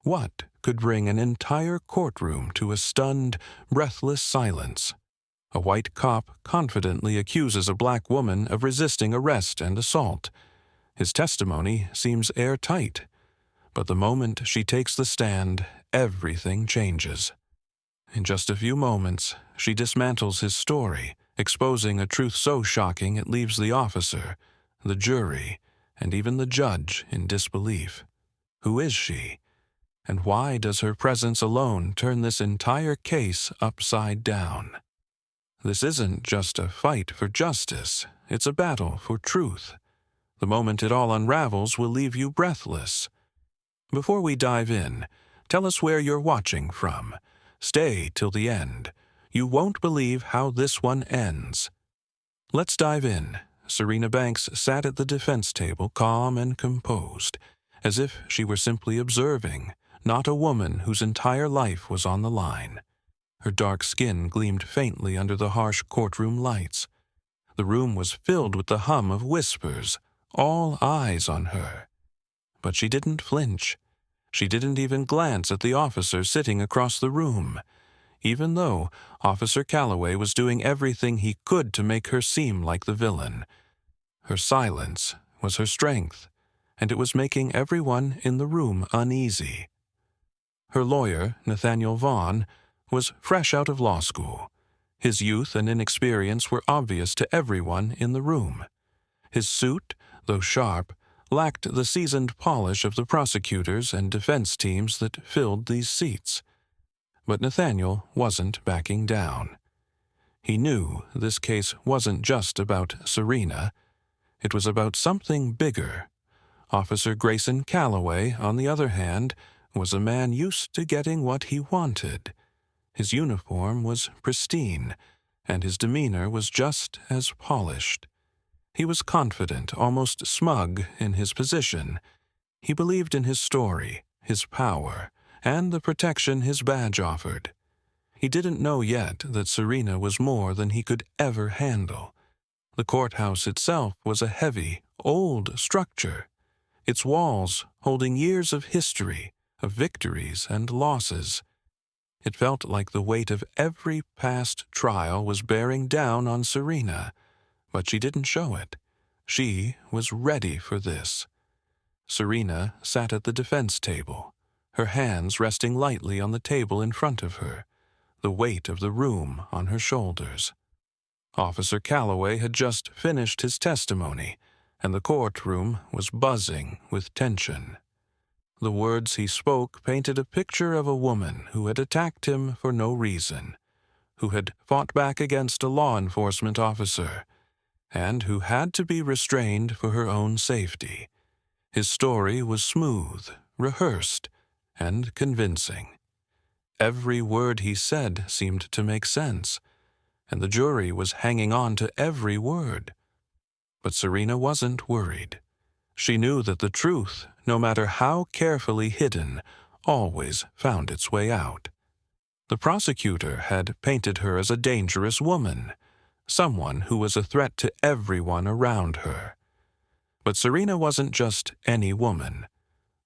What could bring an entire courtroom to a stunned, breathless silence? A white cop confidently accuses a black woman of resisting arrest and assault. His testimony seems airtight, but the moment she takes the stand, everything changes. In just a few moments, she dismantles his story, exposing a truth so shocking it leaves the officer, the jury, and even the judge in disbelief. Who is she? And why does her presence alone turn this entire case upside down? This isn't just a fight for justice, it's a battle for truth. The moment it all unravels will leave you breathless. Before we dive in, tell us where you're watching from. Stay till the end. You won't believe how this one ends. Let's dive in. Serena Banks sat at the defense table, calm and composed, as if she were simply observing, not a woman whose entire life was on the line. Her dark skin gleamed faintly under the harsh courtroom lights. The room was filled with the hum of whispers, all eyes on her. But she didn't flinch. She didn't even glance at the officer sitting across the room, even though Officer Calloway was doing everything he could to make her seem like the villain. Her silence was her strength, and it was making everyone in the room uneasy. Her lawyer, Nathaniel Vaughn, was fresh out of law school. His youth and inexperience were obvious to everyone in the room. His suit, though sharp, lacked the seasoned polish of the prosecutors and defense teams that filled these seats. But Nathaniel wasn't backing down. He knew this case wasn't just about Serena. It was about something bigger. Officer Grayson Calloway, on the other hand, was a man used to getting what he wanted. His uniform was pristine, and his demeanor was just as polished. He was confident, almost smug in his position. He believed in his story, his power, and the protection his badge offered. He didn't know yet that Serena was more than he could ever handle. The courthouse itself was a heavy, old structure, its walls holding years of history, of victories and losses. It felt like the weight of every past trial was bearing down on Serena, but she didn't show it. She was ready for this. Serena sat at the defense table, her hands resting lightly on the table in front of her, the weight of the room on her shoulders. Officer Calloway had just finished his testimony, and the courtroom was buzzing with tension. The words he spoke painted a picture of a woman who had attacked him for no reason, who had fought back against a law enforcement officer, and who had to be restrained for her own safety. His story was smooth, rehearsed, and convincing. Every word he said seemed to make sense, and the jury was hanging on to every word. But Serena wasn't worried. She knew that the truth, no matter how carefully hidden, always found its way out. The prosecutor had painted her as a dangerous woman, someone who was a threat to everyone around her. But Serena wasn't just any woman.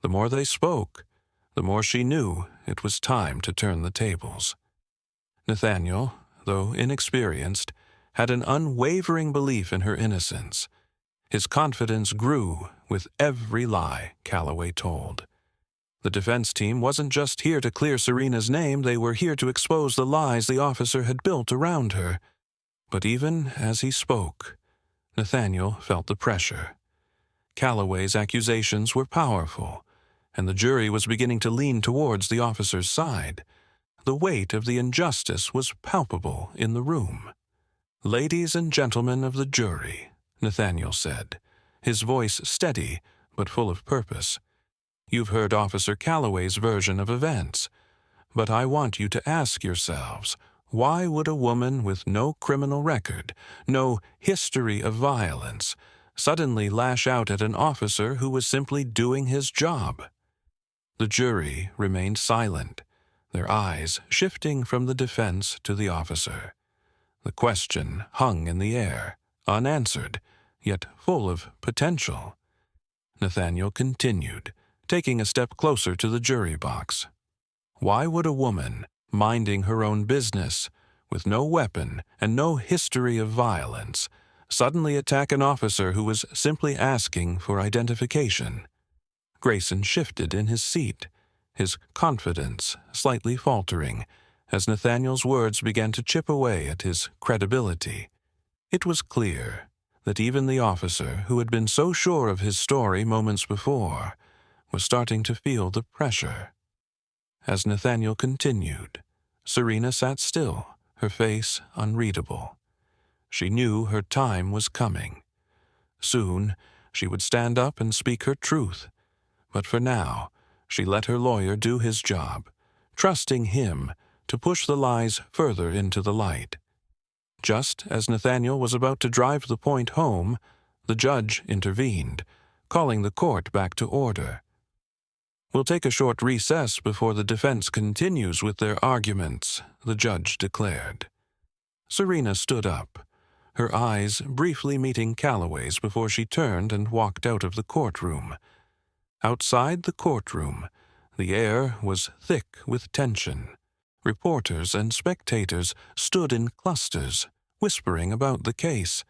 The more they spoke, the more she knew it was time to turn the tables. Nathaniel, though inexperienced, had an unwavering belief in her innocence. His confidence grew with every lie Calloway told. The defense team wasn't just here to clear Serena's name, they were here to expose the lies the officer had built around her. But even as he spoke, Nathaniel felt the pressure. Calloway's accusations were powerful, and the jury was beginning to lean towards the officer's side. The weight of the injustice was palpable in the room. "Ladies and gentlemen of the jury," Nathaniel said, his voice steady but full of purpose. "You've heard Officer Calloway's version of events, but I want you to ask yourselves, why would a woman with no criminal record, no history of violence, suddenly lash out at an officer who was simply doing his job?" The jury remained silent, their eyes shifting from the defense to the officer. The question hung in the air, unanswered, yet full of potential. Nathaniel continued, taking a step closer to the jury box. Why would a woman, minding her own business, with no weapon and no history of violence, suddenly attack an officer who was simply asking for identification? Grayson shifted in his seat, his confidence slightly faltering, as Nathaniel's words began to chip away at his credibility. It was clear that even the officer who had been so sure of his story moments before was starting to feel the pressure. As Nathaniel continued, Serena sat still, her face unreadable. She knew her time was coming. Soon, she would stand up and speak her truth, but for now, she let her lawyer do his job, trusting him to push the lies further into the light. Just as Nathaniel was about to drive the point home, the judge intervened, calling the court back to order. "We'll take a short recess before the defense continues with their arguments," the judge declared. Serena stood up, her eyes briefly meeting Calloway's before she turned and walked out of the courtroom. Outside the courtroom, the air was thick with tension. Reporters and spectators stood in clusters, whispering about the case.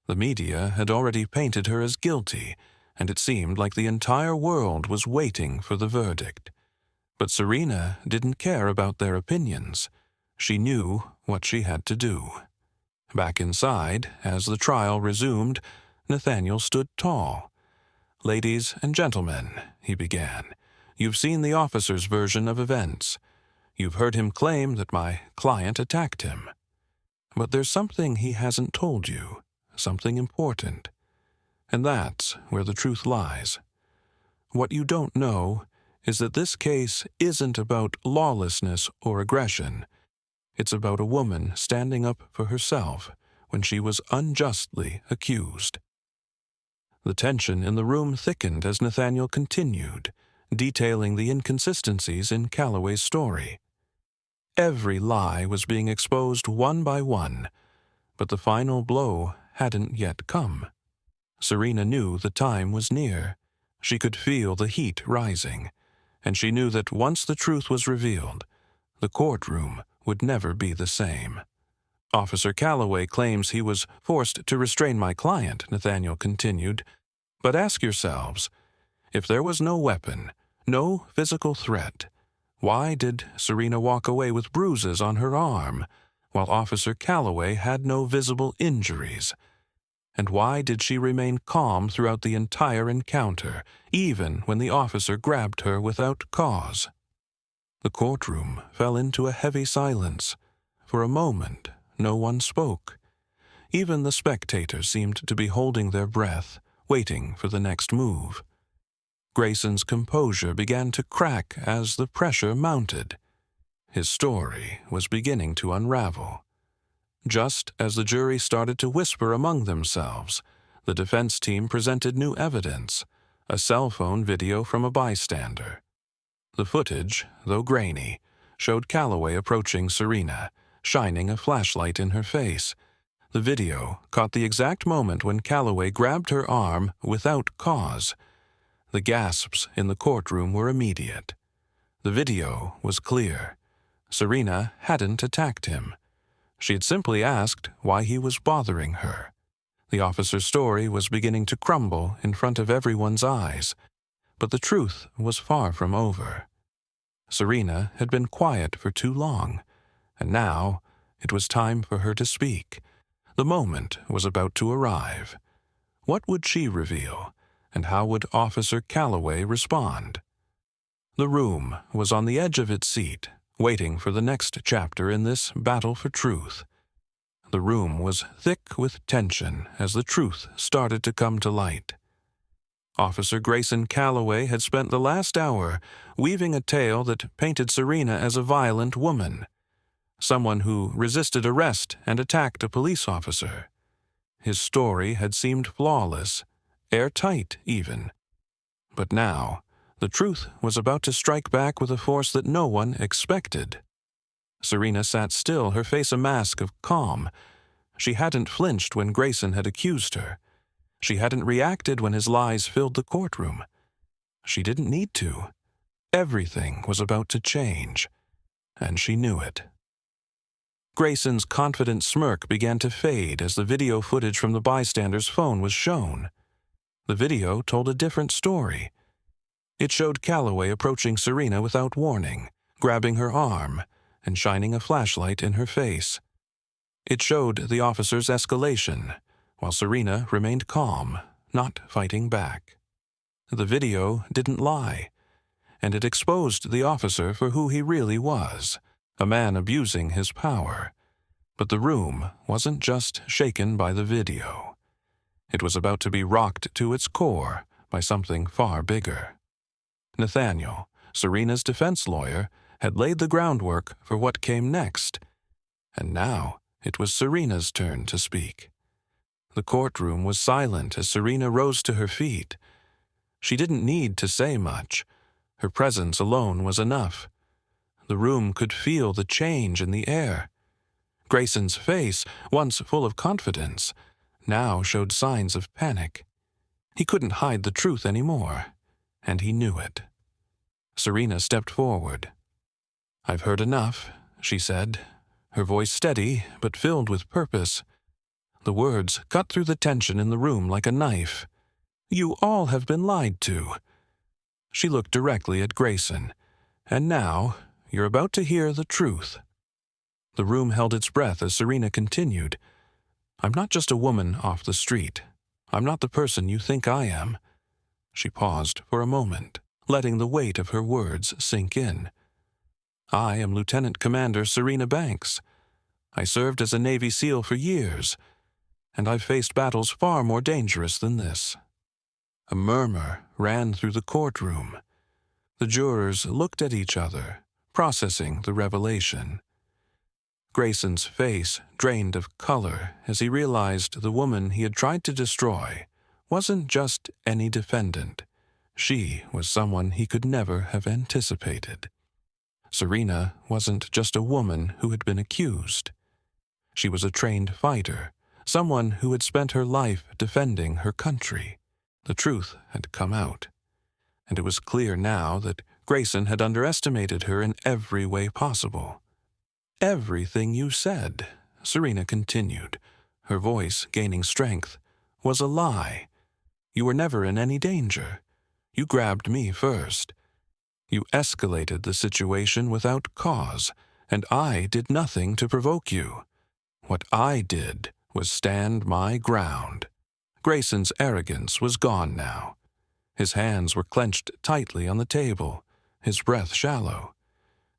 The media had already painted her as guilty, and it seemed like the entire world was waiting for the verdict. But Serena didn't care about their opinions. She knew what she had to do. Back inside, as the trial resumed, Nathaniel stood tall. "Ladies and gentlemen," he began, "you've seen the officer's version of events. You've heard him claim that my client attacked him. But there's something he hasn't told you, something important. And that's where the truth lies. What you don't know is that this case isn't about lawlessness or aggression. It's about a woman standing up for herself when she was unjustly accused." The tension in the room thickened as Nathaniel continued, detailing the inconsistencies in Calloway's story. Every lie was being exposed one by one, but the final blow hadn't yet come. Serena knew the time was near. She could feel the heat rising, and she knew that once the truth was revealed, the courtroom would never be the same. "Officer Calloway claims he was forced to restrain my client," Nathaniel continued. "But ask yourselves, if there was no weapon, no physical threat, why did Serena walk away with bruises on her arm, while Officer Calloway had no visible injuries? And why did she remain calm throughout the entire encounter, even when the officer grabbed her without cause?" The courtroom fell into a heavy silence. For a moment, no one spoke. Even the spectators seemed to be holding their breath, waiting for the next move. Grayson's composure began to crack as the pressure mounted. His story was beginning to unravel. Just as the jury started to whisper among themselves, the defense team presented new evidence, a cell phone video from a bystander. The footage, though grainy, showed Calloway approaching Serena, shining a flashlight in her face. The video caught the exact moment when Calloway grabbed her arm without cause. The gasps in the courtroom were immediate. The video was clear. Serena hadn't attacked him. She had simply asked why he was bothering her. The officer's story was beginning to crumble in front of everyone's eyes, but the truth was far from over. Serena had been quiet for too long, and now it was time for her to speak. The moment was about to arrive. What would she reveal, and how would Officer Calloway respond? The room was on the edge of its seat, waiting for the next chapter in this battle for truth. The room was thick with tension as the truth started to come to light. Officer Grayson Calloway had spent the last hour weaving a tale that painted Serena as a violent woman, someone who resisted arrest and attacked a police officer. His story had seemed flawless, airtight even. But now, the truth was about to strike back with a force that no one expected. Serena sat still, her face a mask of calm. She hadn't flinched when Grayson had accused her. She hadn't reacted when his lies filled the courtroom. she didn't need to. Everything was about to change, and she knew it. Grayson's confident smirk began to fade as the video footage from the bystander's phone was shown. The video told a different story. It showed Calloway approaching Serena without warning, grabbing her arm, and shining a flashlight in her face. It showed the officer's escalation, while Serena remained calm, not fighting back. The video didn't lie, and it exposed the officer for who he really was, a man abusing his power. But the room wasn't just shaken by the video. It was about to be rocked to its core by something far bigger. Nathaniel, Serena's defense lawyer, had laid the groundwork for what came next, and now it was Serena's turn to speak. The courtroom was silent as Serena rose to her feet. She didn't need to say much. Her presence alone was enough. The room could feel the change in the air. Grayson's face, once full of confidence, now showed signs of panic. He couldn't hide the truth anymore, and he knew it. Serena stepped forward. "I've heard enough," she said, her voice steady but filled with purpose. The words cut through the tension in the room like a knife. "You all have been lied to." She looked directly at Grayson. "And now, you're about to hear the truth." The room held its breath as Serena continued. "I'm not just a woman off the street. I'm not the person you think I am." She paused for a moment, letting the weight of her words sink in. "I am Lieutenant Commander Serena Banks. I served as a Navy SEAL for years, and I've faced battles far more dangerous than this." A murmur ran through the courtroom. The jurors looked at each other, processing the revelation. Grayson's face drained of color as he realized the woman he had tried to destroy wasn't just any defendant. She was someone he could never have anticipated. Serena wasn't just a woman who had been accused. She was a trained fighter, someone who had spent her life defending her country. The truth had come out, and it was clear now that Grayson had underestimated her in every way possible. "Everything you said," Serena continued, her voice gaining strength, "was a lie. You were never in any danger. You grabbed me first. You escalated the situation without cause, and I did nothing to provoke you. What I did was stand my ground." Grayson's arrogance was gone now. His hands were clenched tightly on the table, his breath shallow.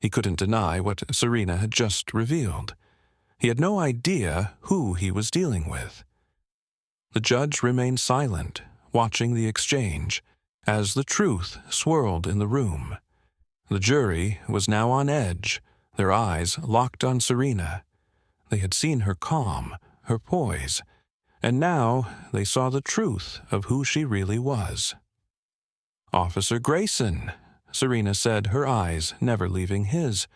He couldn't deny what Serena had just revealed. He had no idea who he was dealing with. The judge remained silent, watching the exchange, as the truth swirled in the room. The jury was now on edge, their eyes locked on Serena. They had seen her calm, her poise, and now they saw the truth of who she really was. "Officer Grayson," Serena said, her eyes never leaving his,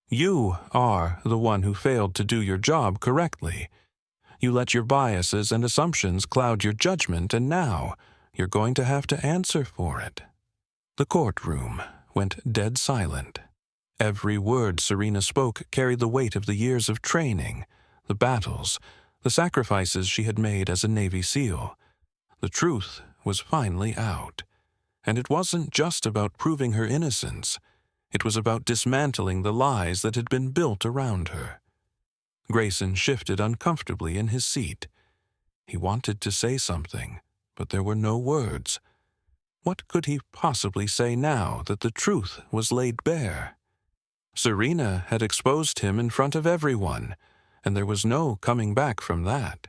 "you are the one who failed to do your job correctly. You let your biases and assumptions cloud your judgment, and now you're going to have to answer for it." The courtroom went dead silent. Every word Serena spoke carried the weight of the years of training, the battles, the sacrifices she had made as a Navy SEAL. The truth was finally out. And it wasn't just about proving her innocence. It was about dismantling the lies that had been built around her. Grayson shifted uncomfortably in his seat. He wanted to say something, but there were no words. What could he possibly say now that the truth was laid bare? Serena had exposed him in front of everyone, and there was no coming back from that.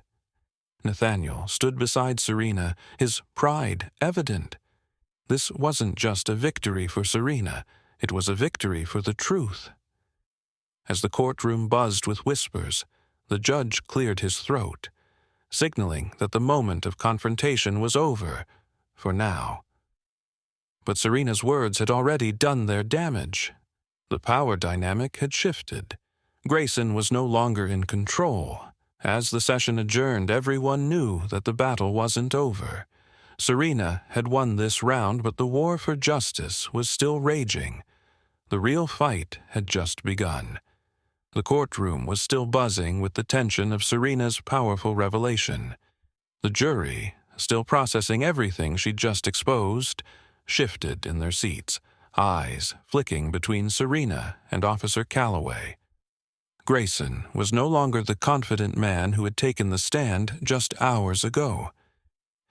Nathaniel stood beside Serena, his pride evident. This wasn't just a victory for Serena, it was a victory for the truth. As the courtroom buzzed with whispers, the judge cleared his throat, signaling that the moment of confrontation was over, for now. But Serena's words had already done their damage. The power dynamic had shifted. Grayson was no longer in control. As the session adjourned, everyone knew that the battle wasn't over. Serena had won this round, but the war for justice was still raging. The real fight had just begun. The courtroom was still buzzing with the tension of Serena's powerful revelation. The jury, still processing everything she'd just exposed, shifted in their seats, eyes flicking between Serena and Officer Calloway. Grayson was no longer the confident man who had taken the stand just hours ago.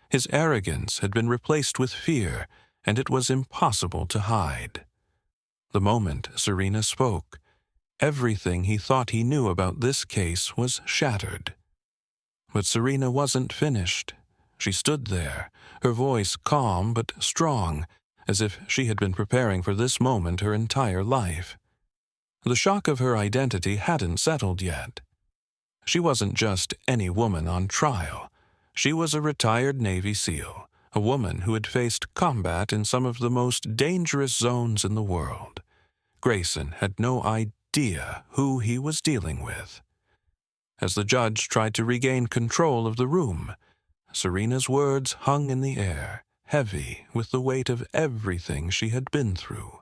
His arrogance had been replaced with fear, and it was impossible to hide. The moment Serena spoke, everything he thought he knew about this case was shattered. But Serena wasn't finished. She stood there, her voice calm but strong, as if she had been preparing for this moment her entire life. The shock of her identity hadn't settled yet. She wasn't just any woman on trial. She was a retired Navy SEAL, a woman who had faced combat in some of the most dangerous zones in the world. Grayson had no idea who he was dealing with. As the judge tried to regain control of the room, Serena's words hung in the air, heavy with the weight of everything she had been through.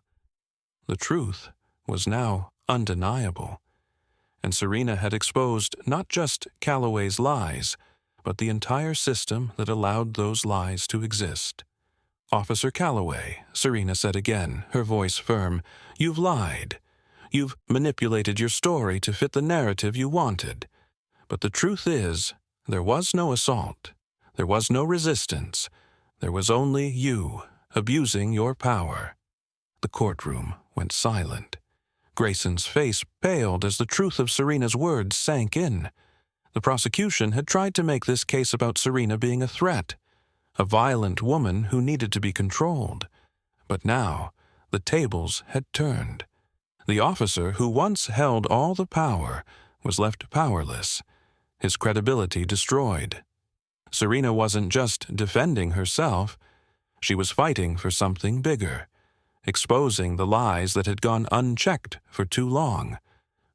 The truth was now undeniable, and Serena had exposed not just Calloway's lies, but the entire system that allowed those lies to exist. "Officer Calloway," Serena said again, her voice firm, "you've lied. You've manipulated your story to fit the narrative you wanted. But the truth is, there was no assault. There was no resistance. There was only you, abusing your power." The courtroom went silent. Grayson's face paled as the truth of Serena's words sank in. The prosecution had tried to make this case about Serena being a threat, a violent woman who needed to be controlled. But now, the tables had turned. The officer who once held all the power was left powerless, his credibility destroyed. Serena wasn't just defending herself, she was fighting for something bigger, exposing the lies that had gone unchecked for too long.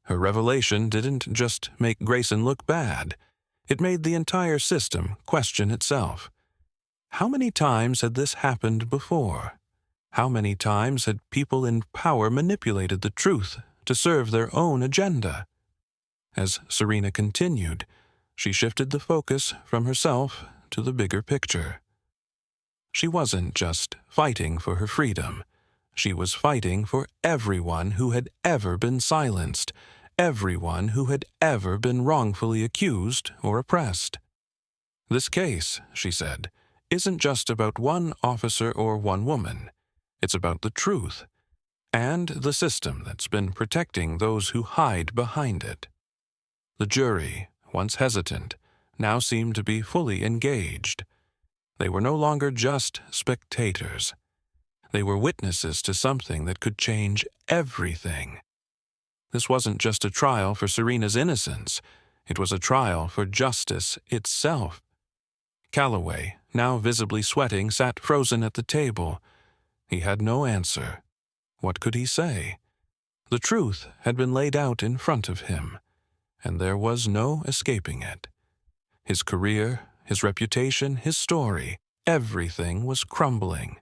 Her revelation didn't just make Grayson look bad, it made the entire system question itself. How many times had this happened before? How many times had people in power manipulated the truth to serve their own agenda? As Serena continued, she shifted the focus from herself to the bigger picture. She wasn't just fighting for her freedom. She was fighting for everyone who had ever been silenced, everyone who had ever been wrongfully accused or oppressed. "This case," she said, "isn't just about one officer or one woman. It's about the truth, and the system that's been protecting those who hide behind it." The jury, once hesitant, now seemed to be fully engaged. They were no longer just spectators. They were witnesses to something that could change everything. This wasn't just a trial for Serena's innocence. It was a trial for justice itself. Calloway, now visibly sweating, sat frozen at the table. He had no answer. What could he say? The truth had been laid out in front of him, and there was no escaping it. His career, his reputation, his story, everything was crumbling.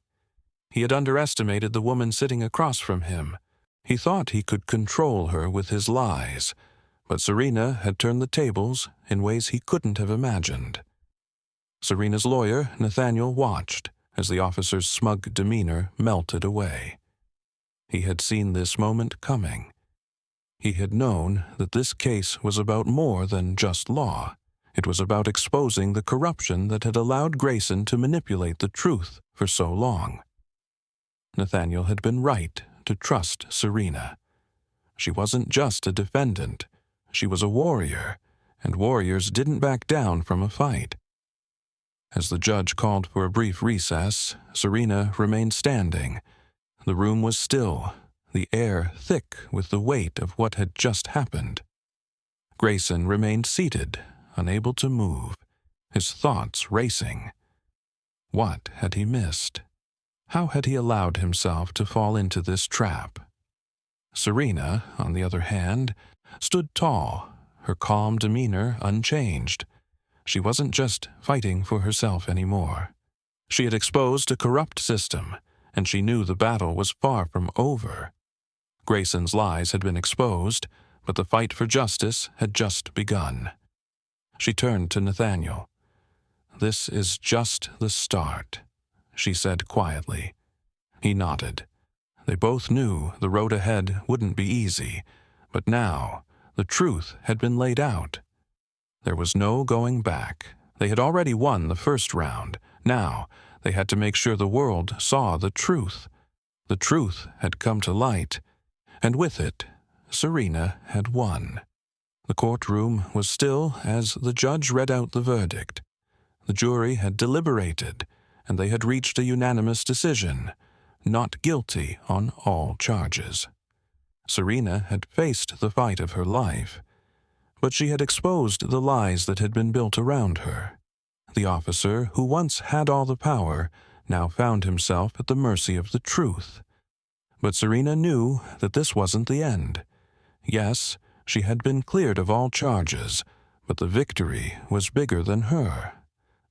He had underestimated the woman sitting across from him. He thought he could control her with his lies, but Serena had turned the tables in ways he couldn't have imagined. Serena's lawyer, Nathaniel, watched as the officer's smug demeanor melted away. He had seen this moment coming. He had known that this case was about more than just law. It was about exposing the corruption that had allowed Grayson to manipulate the truth for so long. Nathaniel had been right to trust Serena. She wasn't just a defendant. She was a warrior, and warriors didn't back down from a fight. As the judge called for a brief recess, Serena remained standing. The room was still, the air thick with the weight of what had just happened. Grayson remained seated, unable to move, his thoughts racing. What had he missed? How had he allowed himself to fall into this trap? Serena, on the other hand, stood tall, her calm demeanor unchanged. She wasn't just fighting for herself anymore. She had exposed a corrupt system, and she knew the battle was far from over. Grayson's lies had been exposed, but the fight for justice had just begun. She turned to Nathaniel. "This is just the start," she said quietly. He nodded. They both knew the road ahead wouldn't be easy, but now the truth had been laid out. There was no going back. They had already won the first round. Now they had to make sure the world saw the truth. The truth had come to light, and with it, Serena had won. The courtroom was still as the judge read out the verdict. The jury had deliberated, and they had reached a unanimous decision: not guilty on all charges. Serena had faced the fight of her life, but she had exposed the lies that had been built around her. The officer who once had all the power now found himself at the mercy of the truth. But Serena knew that this wasn't the end. Yes, she had been cleared of all charges, but the victory was bigger than her.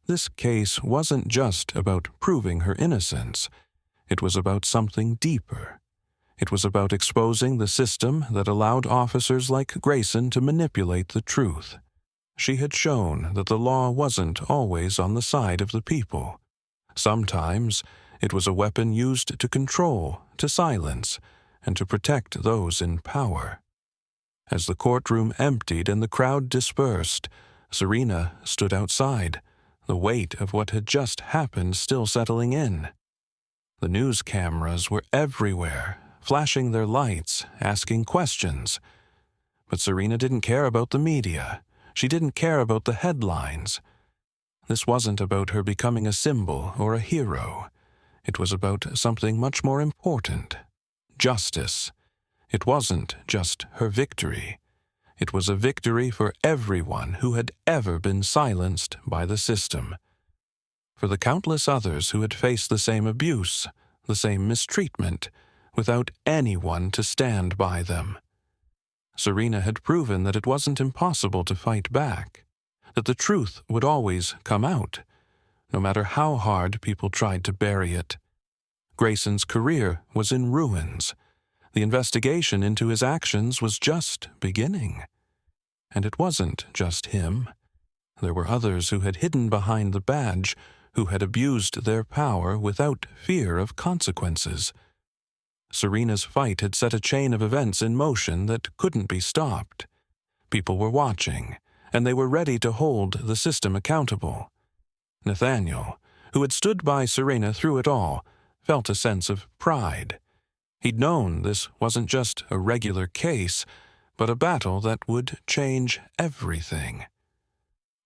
This case wasn't just about proving her innocence. It was about something deeper. It was about exposing the system that allowed officers like Grayson to manipulate the truth. She had shown that the law wasn't always on the side of the people. Sometimes it was a weapon used to control, to silence, and to protect those in power. As the courtroom emptied and the crowd dispersed, Serena stood outside, the weight of what had just happened still settling in. The news cameras were everywhere, flashing their lights, asking questions. But Serena didn't care about the media. She didn't care about the headlines. This wasn't about her becoming a symbol or a hero. It was about something much more important: justice. It wasn't just her victory. It was a victory for everyone who had ever been silenced by the system. For the countless others who had faced the same abuse, the same mistreatment, without anyone to stand by them. Serena had proven that it wasn't impossible to fight back, that the truth would always come out, no matter how hard people tried to bury it. Grayson's career was in ruins. The investigation into his actions was just beginning. And it wasn't just him. There were others who had hidden behind the badge, who had abused their power without fear of consequences. Serena's fight had set a chain of events in motion that couldn't be stopped. People were watching, and they were ready to hold the system accountable. Nathaniel, who had stood by Serena through it all, felt a sense of pride. He'd known this wasn't just a regular case, but a battle that would change everything.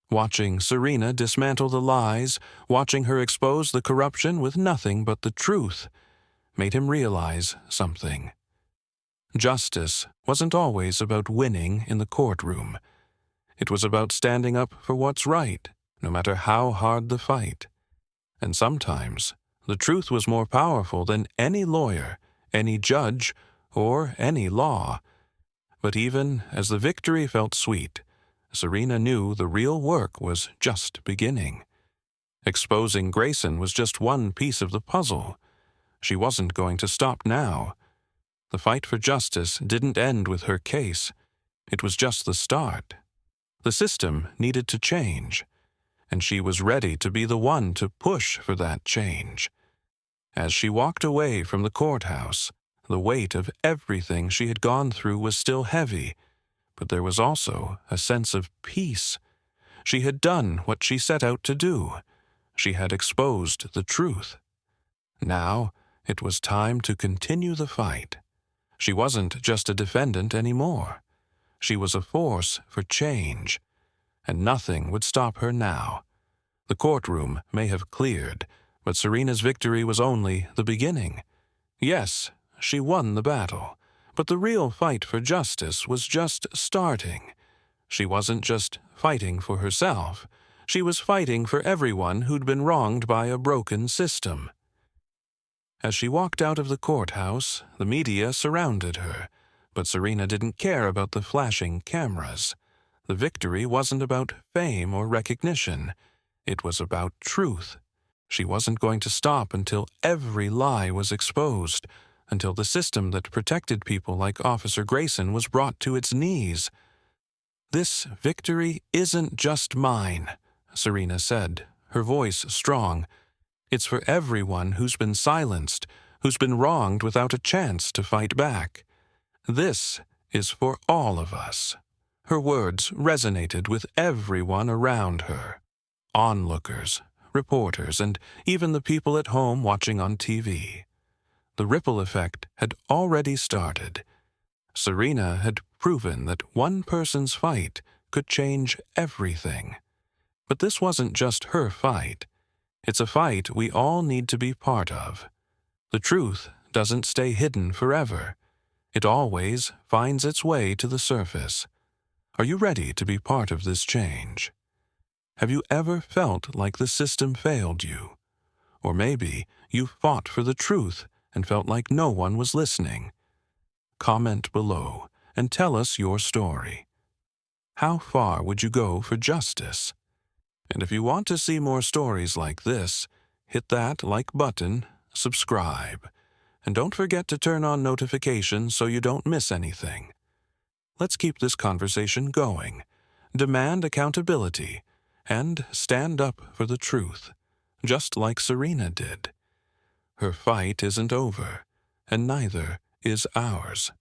Watching Serena dismantle the lies, watching her expose the corruption with nothing but the truth, made him realize something. Justice wasn't always about winning in the courtroom. It was about standing up for what's right, no matter how hard the fight. And sometimes the truth was more powerful than any lawyer, any judge, or any law. But even as the victory felt sweet, Serena knew the real work was just beginning. Exposing Grayson was just one piece of the puzzle. She wasn't going to stop now. The fight for justice didn't end with her case. It was just the start. The system needed to change, and she was ready to be the one to push for that change. As she walked away from the courthouse, the weight of everything she had gone through was still heavy, but there was also a sense of peace. She had done what she set out to do. She had exposed the truth. Now it was time to continue the fight. She wasn't just a defendant anymore. She was a force for change, and nothing would stop her now. The courtroom may have cleared, but Serena's victory was only the beginning. Yes, she won the battle, but the real fight for justice was just starting. She wasn't just fighting for herself. She was fighting for everyone who'd been wronged by a broken system. As she walked out of the courthouse, the media surrounded her, but Serena didn't care about the flashing cameras. The victory wasn't about fame or recognition. It was about truth. She wasn't going to stop until every lie was exposed, until the system that protected people like Officer Grayson was brought to its knees. "This victory isn't just mine," Serena said, her voice strong. "It's for everyone who's been silenced, who's been wronged without a chance to fight back. This is for all of us." Her words resonated with everyone around her. Onlookers, reporters, and even the people at home watching on TV. The ripple effect had already started. Serena had proven that one person's fight could change everything. But this wasn't just her fight. It's a fight we all need to be part of. The truth doesn't stay hidden forever. It always finds its way to the surface. Are you ready to be part of this change? Have you ever felt like the system failed you? Or maybe you fought for the truth and felt like no one was listening? Comment below and tell us your story. How far would you go for justice? And if you want to see more stories like this, hit that like button, subscribe, and don't forget to turn on notifications so you don't miss anything. Let's keep this conversation going, demand accountability, and stand up for the truth, just like Serena did. Her fight isn't over, and neither is ours.